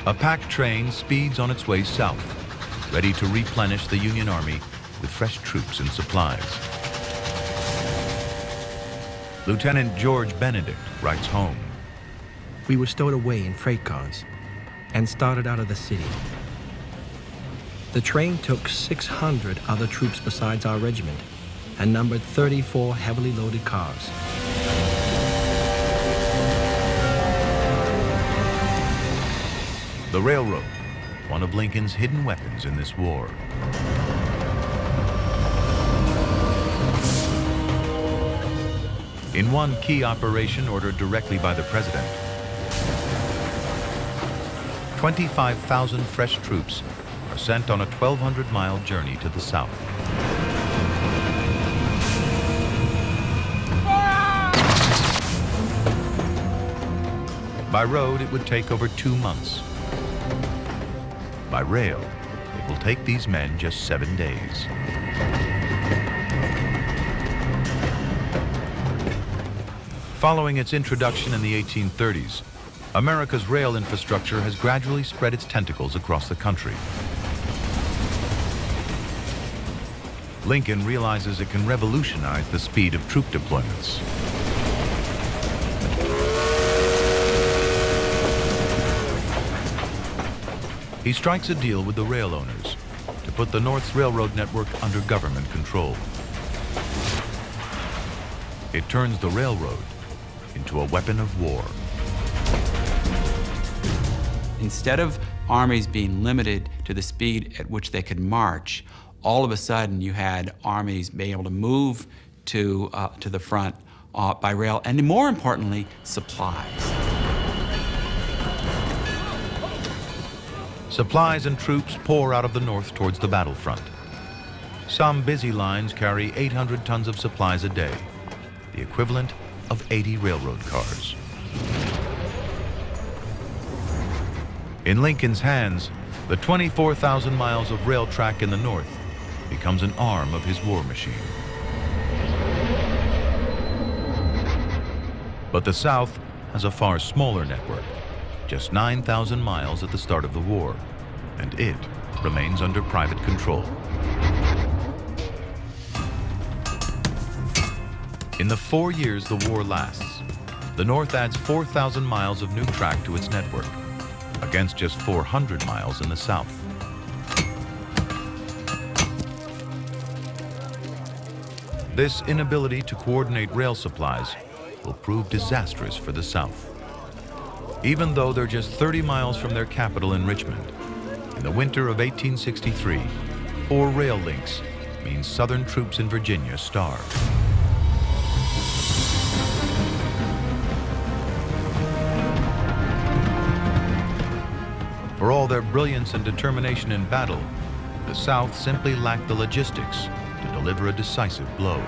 A packed train speeds on its way south, ready to replenish the Union Army with fresh troops and supplies. Lieutenant George Benedict writes home. We were stowed away in freight cars and started out of the city. The train took 600 other troops besides our regiment and numbered 34 heavily loaded cars. The railroad, one of Lincoln's hidden weapons in this war. In one key operation ordered directly by the president, 25,000 fresh troops are sent on a 1,200-mile journey to the south. By road, it would take over 2 months. By rail, it will take these men just 7 days. Following its introduction in the 1830s, America's rail infrastructure has gradually spread its tentacles across the country. Lincoln realizes it can revolutionize the speed of troop deployments. He strikes a deal with the rail owners to put the North's railroad network under government control. It turns the railroad into a weapon of war. Instead of armies being limited to the speed at which they could march, all of a sudden you had armies being able to move to the front by rail, and more importantly, supplies. Supplies and troops pour out of the north towards the battlefront. Some busy lines carry 800 tons of supplies a day, the equivalent of 80 railroad cars. In Lincoln's hands, the 24,000 miles of rail track in the north becomes an arm of his war machine. But the South has a far smaller network, just 9,000 miles at the start of the war, and it remains under private control. In the 4 years the war lasts, the North adds 4,000 miles of new track to its network, against just 400 miles in the South. This inability to coordinate rail supplies will prove disastrous for the South. Even though they're just 30 miles from their capital in Richmond, in the winter of 1863, 4 rail links means Southern troops in Virginia starve. For all their brilliance and determination in battle, the South simply lacked the logistics to deliver a decisive blow.